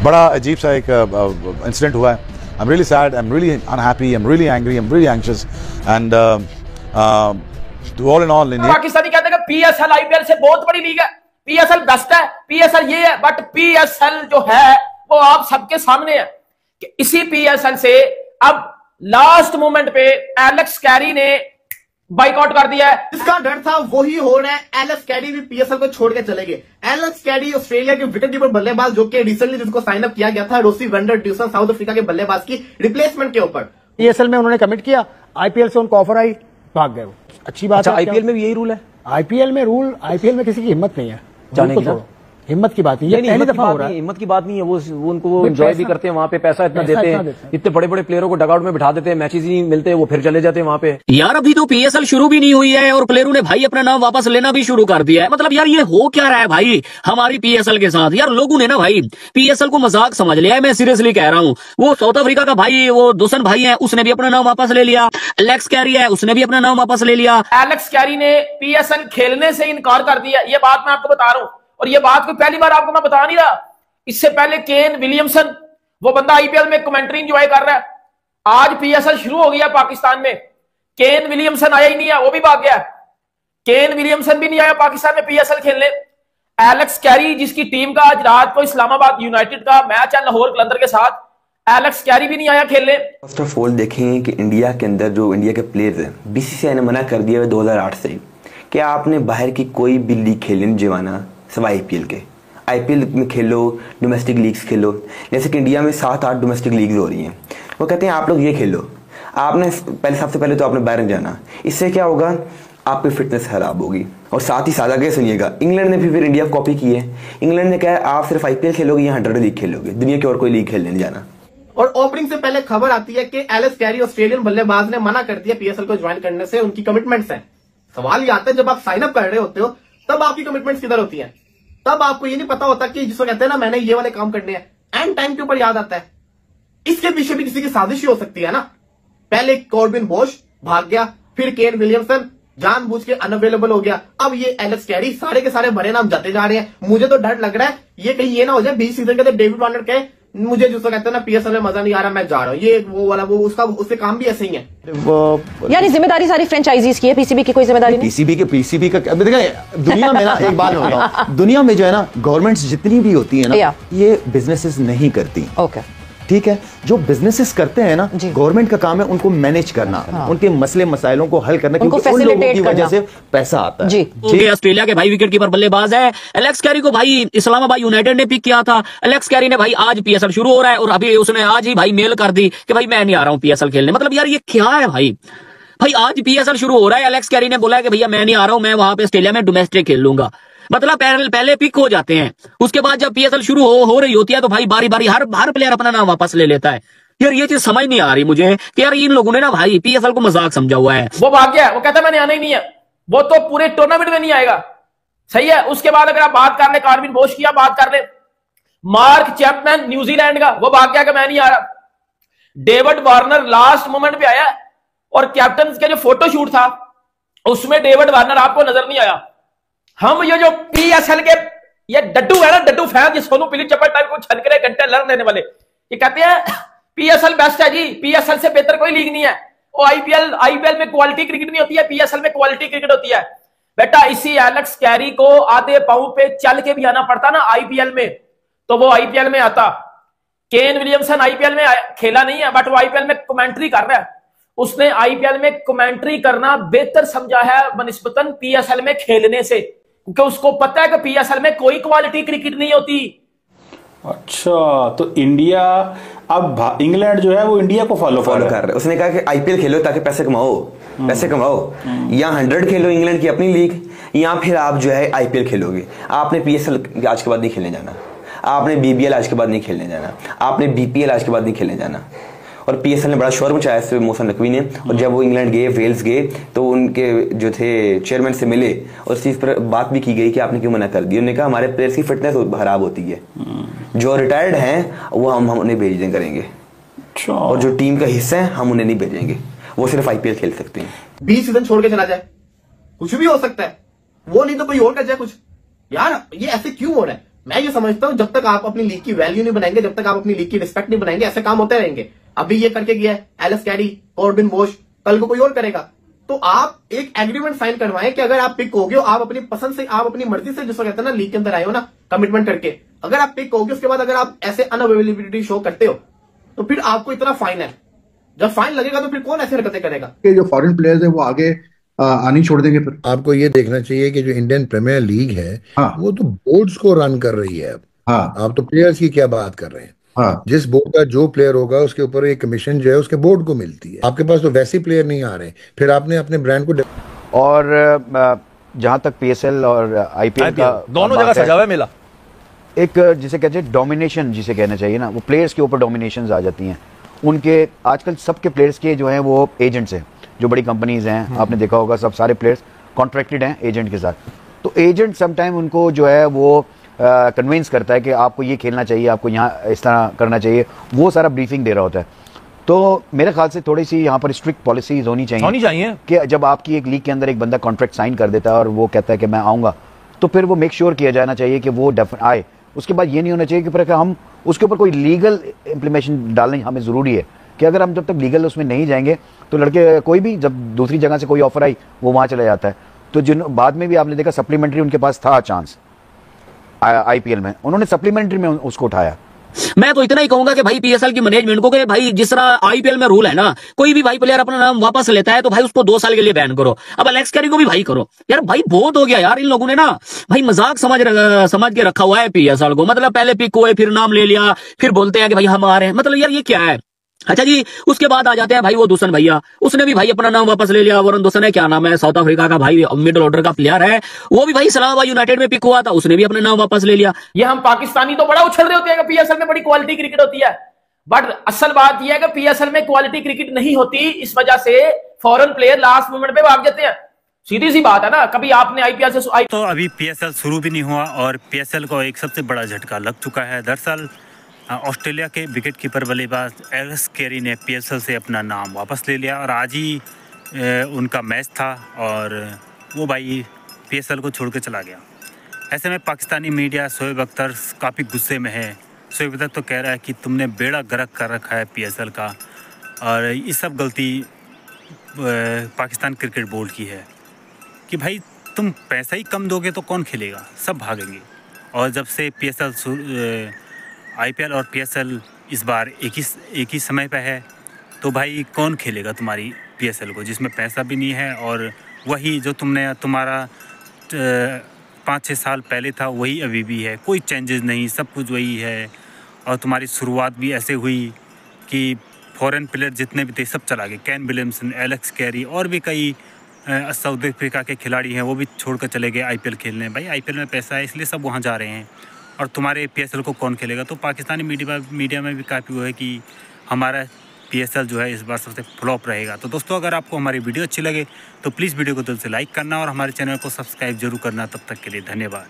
बड़ा अजीब सा एक इंसिडेंट हुआ है। I am really sad, I am really unhappy, I am really angry, I am really anxious and all in all Pakistani कहते हैं कि पीएसएल आईपीएल से बहुत बड़ी लीग है, पीएसएल बेस्ट है, पीएसएल ये है, बट पीएसएल जो है वो आप सबके सामने है कि इसी पीएसएल से अब लास्ट मोमेंट पे एलेक्स कैरी ने बाइकआउट कर दिया है। इसका डर था वही हो रहा है। एलेक्स कैरी भी पीएसएल को छोड़ के चले गए। एलेक्स कैरी ऑस्ट्रेलिया के विकेट कीपर बल्लेबाज जो कि रिसेंटली जिसको साइन अप किया गया था Rassie van der Dussen South Africa के बल्लेबाज की रिप्लेसमेंट के ऊपर, पीएसएल में उन्होंने कमिट किया, आईपीएल से उनको ऑफर आई, भाग गए। अच्छी बात है। आईपीएल में भी यही रूल है? आईपीएल में किसी की हिम्मत नहीं है जाने की। हिम्मत की बात नहीं, ये पहली दफा हो रहा है। हिम्मत की बात नहीं है, वो उनको वो एंजॉय भी करते हैं वहां पे, पैसा इतना देते हैं, इतने बड़े बड़े प्लेयरों को डगआउट में बिठा देते हैं, मैचेस ही नहीं मिलते, वो फिर चले जाते हैं वहां पे। यार अभी तो पीएसएल शुरू भी नहीं हुई है और प्लेयरों ने भाई अपना नाम वापस लेना भी शुरू कर दिया है। मतलब यार ये हो क्या रहा है भाई हमारी पीएसएल के साथ? यार लोगों ने ना भाई पीएसएल को मजाक समझ लिया है, मैं सीरियसली कह रहा हूँ। वो साउथ अफ्रीका का भाई वो दुसन भाई है, उसने भी अपना नाम वापस ले लिया। एलेक्स कैरी है, उसने भी अपना नाम वापस ले लिया। एलेक्स कैरी ने पीएसएल खेलने से इनकार कर दिया, ये बात मैं आपको बता रहा हूं, और ये बात कोई पहली बार आपको मैं बता नहीं रहा। इससे पहले केन विलियमसन, वो बंदा आईपीएल में कमेंट्री एंजॉय कर रहा है, आज पीएसएल शुरू हो गया पाकिस्तान में, केन विलियमसन आया ही नहीं है, वो भी भाग गया। केन विलियमसन भी नहीं आया पाकिस्तान में पीएसएल खेलने। एलेक्स कैरी जिसकी टीम का आज रात को इस्लामाबाद यूनाइटेड का मैच है लाहौर कलंदर के साथ, एलेक्स कैरी भी नहीं आया खेलने। फर्स्ट ऑफ ऑल देखें कि इंडिया के अंदर जो इंडिया के प्लेयर्स हैं, बीसीसीआई ने मना कर दिया है 2008 से कि आपने बाहर की कोई भी लीग खेलने जवाना सिवाय आईपीएल के। आईपीएल में खेलो, डोमेस्टिक लीग्स खेलो, जैसे कि इंडिया में 7-8 डोमेस्टिक लीग्स हो रही हैं। वो कहते हैं आप लोग ये खेलो, आपने सबसे पहले तो आपने बाहर जाना, इससे क्या होगा आपकी फिटनेस खराब होगी। और साथ ही साथ आगे सुनिएगा, इंग्लैंड ने भी फिर इंडिया को कॉपी की है। इंग्लैंड ने कहा है आप सिर्फ आईपीएल खेलोगे या 100 लीग खेलोगे, दुनिया की और कोई लीग खेलने नहीं जाना। और ओपनिंग से पहले खबर आती है कि एलेक्स कैरी ऑस्ट्रेलियन बल्लेबाज ने मना कर दिया पीएसएल को ज्वाइन करने से, उनकी कमिटमेंट्स हैं। सवाल ये आता है जब आप साइन अप कर रहे होते हो तब आपकी कमिटमेंट्स किधर होती हैं? तब आपको ये नहीं पता होता कि जिसको कहते हैं ना मैंने ये वाले काम करने हैं, एंड टाइम के ऊपर याद आता है। इसके पीछे भी किसी की साजिश ही हो सकती है ना। पहले कॉर्बिन बोश भाग गया, फिर केन विलियमसन जानबूझ के अनअवेलेबल हो गया, अब ये एलेक्स कैरी, सारे के सारे बड़े नाम जाते जा रहे हैं। मुझे तो डर लग रहा है ये कहीं ये ना हो जाए 20 सीजन के डेविड वार्नर कहे मुझे जिसको कहते हैं ना पीएसएल में मजा नहीं आ रहा मैं जा रहा हूँ, ये वो वाला वो उसके काम भी ऐसे ही है। यानी जिम्मेदारी सारी फ्रेंचाइजीज की है, पीसीबी की कोई जिम्मेदारी नहीं। पीसीबी का दुनिया में ना एक बात मैं बताऊं, दुनिया में जो है ना गवर्नमेंट्स जितनी भी होती है ना ये बिजनेसेस नहीं करती। ओके ठीक है, जो बिजनेसेस करते हैं ना गवर्नमेंट का काम है उनको मैनेज करना, उनके मसले मसाइलों को हल करना, क्योंकि उन लोगों की वजह से पैसा आता है। जी ऑस्ट्रेलिया के भाई विकेट कीपर बल्लेबाज है एलेक्स कैरी को भाई इस्लामाबाद यूनाइटेड ने पिक किया था। एलेक्स कैरी ने भाई आज पीएसएल शुरू हो रहा है और अभी उसने आज ही भाई मेल कर दी कि भाई मैं नहीं आ रहा हूं पीएसएल खेलने। मतलब यार ये क्या है भाई आज पीएसएल शुरू हो रहा है, एलेक्स कैरी ने बोला है कि भैया मैं नहीं आ रहा हूं, मैं वहां पे ऑस्ट्रेलिया में डोमेस्टिक खेल लूंगा। मतलब पहले पिक हो जाते हैं, उसके बाद जब पीएसएल शुरू हो रही होती है तो भाई बारी बारी हर प्लेयर अपना नाम वापस ले लेता है। यार ये चीज समझ नहीं आ रही मुझे कि यार इन लोगों ने ना भाई पीएसएल को मजाक समझा हुआ है। वो भाग गया, वो कहता है मैंने आना ही नहीं है, वो तो पूरे टूर्नामेंट में नहीं आएगा। सही है। उसके बाद अगर आप बात कर ले कॉर्बिन बोश की, बात कर ले मार्क चैपमैन न्यूजीलैंड का, वो भाग गया कि मैं नहीं आ रहा। डेविड वार्नर लास्ट मोमेंट पे आया और कैप्टन का जो फोटोशूट था उसमें डेविड वार्नर आपको नजर नहीं आया। हम ये जो पीएसएल के ये डड्डू है ना, डड्डू फैन, ये सोनू पीली चप्पल टाइप को छनकरे घंटे लड़ देने वाले, ये कहते हैं पीएसएल बेस्ट है जी, पीएसएल से बेहतर कोई लीग नहीं है। और आईपीएल में क्वालिटी क्रिकेट नहीं होती है, पीएसएल में क्वालिटी क्रिकेट होती है। बेटा इसी एलेक्स कैरी को आधे पांव पे चल के भी आना पड़ता ना आईपीएल में, तो वो आईपीएल में आता। केन विलियमसन आईपीएल में खेला नहीं है, बट वो आईपीएल में कमेंट्री कर रहा है। उसने आईपीएल में कमेंट्री करना बेहतर समझा है बनिस्बतन पीएसएल में खेलने से, क्योंकि उसको पता है कि पीएसएल में कोई क्वालिटी क्रिकेट नहीं होती। अच्छा, तो इंडिया अब इंग्लैंड जो है वो इंडिया को फॉलो कर रहा है। उसने कहा कि आईपीएल खेलो ताकि पैसे कमाओ, या 100 खेलो इंग्लैंड की अपनी लीग, या फिर आप जो है आईपीएल खेलोगे। आपने पीएसएल आज के बाद नहीं खेलने जाना, आपने बीबीएल आज के बाद नहीं खेलने जाना, आपने बीपीएल आज के बाद नहीं खेलने जाना। और पीएसएल ने बड़ा शोर मचाया इस मोहसिन नकवी ने, और जब वो इंग्लैंड गए, वेल्स गए, तो उनके जो थे चेयरमैन से मिले और इस चीज़ पर बात भी की गई कि आपने क्यों मना कर दी। उन्होंने कहा हमारे प्लेयर्स की फिटनेस खराब होती है, जो रिटायर्ड हैं वो हम उन्हें भेज करेंगे, और जो टीम का हिस्सा है हम उन्हें नहीं भेजेंगे, वो सिर्फ आईपीएल खेल सकते हैं। 20 सीजन छोड़ के चला जाए, कुछ भी हो सकता है, वो नहीं तो कोई और कर जाए कुछ। यार ये ऐसे क्यों हो रहा है? मैं ये समझता हूं जब तक आप अपनी लीग की वैल्यू नहीं बनाएंगे, जब तक आप अपनी लीग की रिस्पेक्ट नहीं बनाएंगे, ऐसे काम होते रहेंगे। अभी ये करके गया है एलिस कैरी, कॉर्बिन बोश, कल को कोई और करेगा। तो आप एक एग्रीमेंट साइन करवाएं कि अगर आप पिक हो गए, आप अपनी पसंद से, आप अपनी मर्जी से, जिसको कहते हैं ना लीग के अंदर आए हो ना कमिटमेंट करके, अगर आप पिक हो गए उसके बाद अगर आप ऐसे अनअवेलेबिलिटी शो करते हो तो फिर आपको इतना फाइन है। जब फाइन लगेगा तो फिर कौन ऐसी हरकतें करेगा? कि जो फॉरेन प्लेयर्स है वो आगे आनी छोड़ देंगे। फिर आपको ये देखना चाहिए कि जो इंडियन प्रीमियर लीग है वो तो बोर्ड्स को रन कर रही है। आप तो प्लेयर्स की क्या बात कर रहे हैं। जिस बोर्ड का जो प्लेयर होगा उसके ऊपर एक कमीशन जो है उसके बोर्ड को मिलती है। आपके पास तो वैसे प्लेयर नहीं आ रहे, फिर आपने अपने ब्रांड को। और जहां तक पीएसएल और आईपीएल का दोनों जगह सजा हुआ है मेला, एक जिसे कहते हैं डोमिनेशन, जिसे कहना चाहिए ना, वो प्लेयर्स के ऊपर डोमिनेशन आ जाती हैं। उनके आजकल सबके प्लेयर्स के जो हैं वो एजेंट्स हैं, जो बड़ी कंपनीज हैं, आपने देखा होगा सब सारे प्लेयर्स कॉन्ट्रैक्टेड हैं एजेंट के साथ। तो एजेंट समटाइम उनको जो है वो कन्विंस करता है कि आपको ये खेलना चाहिए, आपको यहाँ इस तरह करना चाहिए, वो सारा ब्रीफिंग दे रहा होता है। तो मेरे ख्याल से थोड़ी सी यहाँ पर स्ट्रिक्ट पॉलिसीज होनी चाहिए कि जब आपकी एक लीग के अंदर एक बंदा कॉन्ट्रैक्ट साइन कर देता है और वो कहता है कि मैं आऊँगा, तो फिर वो मेक श्योर किया जाना चाहिए कि वो आए। उसके बाद ये नहीं होना चाहिए कि फिर हम उसके ऊपर कोई लीगल इम्प्लीमेशन डालना हमें ज़रूरी है कि अगर हम जब तक लीगल उसमें नहीं जाएंगे तो लड़के कोई भी जब दूसरी जगह से कोई ऑफर आई वो वहाँ चला जाता है। तो जिन बाद में भी आपने देखा सप्लीमेंट्री उनके पास था चांस आईपीएल में, उन्होंने सप्लीमेंट्री में उसको उठाया। मैं तो इतना ही कहूंगा कि भाई पीएसएल की मैनेजमेंट को कि भाई जिस तरह आईपीएल में रूल है ना, कोई भी भाई प्लेयर अपना नाम वापस लेता है तो भाई उसको 2 साल के लिए बैन करो। अब एलेक्स कैरी को भी भाई करो यार, भाई बहुत हो गया यार। इन लोगों ने ना भाई मजाक समझ के रखा हुआ है पीएसएल को। मतलब पहले पिक हुए, फिर नाम ले लिया, फिर बोलते हैं कि भाई हम आ रहे हैं। मतलब यार ये क्या है? अच्छा जी, उसके बाद आ जाते हैं भाई वो दुसन भैया, उसने भी भाई अपना नाम वापस ले लिया। वरुण दुसन है, क्या नाम है, साउथ अफ्रीका का भाई मिडिल ऑर्डर का प्लेयर है, वो भी भाई इस्लामाबाद यूनाइटेड में पिक हुआ था, उसने भी अपना नाम वापस ले लिया। ये हम पाकिस्तानी तो बड़ा उछल रहे होते हैं कि पीएसएल में बड़ी क्वालिटी क्रिकेट होती है, बट असल बात यह है कि पीएसएल में क्वालिटी क्रिकेट नहीं होती। इस वजह से फॉरेन प्लेयर लास्ट मोमेंट पे भाग जाते हैं। सीधी सी बात है ना। कभी आपने आईपीएल से तो अभी पीएसएल शुरू भी नहीं हुआ और पीएसएल को एक सबसे बड़ा झटका लग चुका है। दरअसल ऑस्ट्रेलिया के विकेटकीपर बल्लेबाज एलिस कैरी ने पीएसएल से अपना नाम वापस ले लिया और आज ही उनका मैच था और वो भाई पीएसएल को छोड़ के चला गया। ऐसे में पाकिस्तानी मीडिया शोएब अख्तर काफ़ी गुस्से में है। शोएब अख्तर तो कह रहा है कि तुमने बेड़ा गर्क कर रखा है पीएसएल का और ये सब गलती पाकिस्तान क्रिकेट बोर्ड की है कि भाई तुम पैसा ही कम दोगे तो कौन खेलेगा, सब भागेंगे। और जब से पीएसएल आईपीएल और पीएसएल इस बार एक ही समय पे है तो भाई कौन खेलेगा तुम्हारी पीएसएल को, जिसमें पैसा भी नहीं है और वही जो तुम्हारा 5-6 साल पहले था वही अभी भी है, कोई चेंजेस नहीं, सब कुछ वही है। और तुम्हारी शुरुआत भी ऐसे हुई कि फॉरेन प्लेयर जितने भी थे सब चला गए। केन विलियमसन, एलेक्स कैरी और भी कई साउथ अफ्रीका के खिलाड़ी हैं वो भी छोड़कर चले गए आईपीएल खेलने। भाई आईपीएल में पैसा है इसलिए सब वहाँ जा रहे हैं और तुम्हारे पीएसएल को कौन खेलेगा। तो पाकिस्तानी मीडिया में भी काफ़ी वो है कि हमारा पीएसएल जो है इस बार सबसे फ्लॉप रहेगा। तो दोस्तों अगर आपको हमारी वीडियो अच्छी लगे तो प्लीज़ वीडियो को दिल से लाइक करना और हमारे चैनल को सब्सक्राइब जरूर करना। तब तक के लिए धन्यवाद।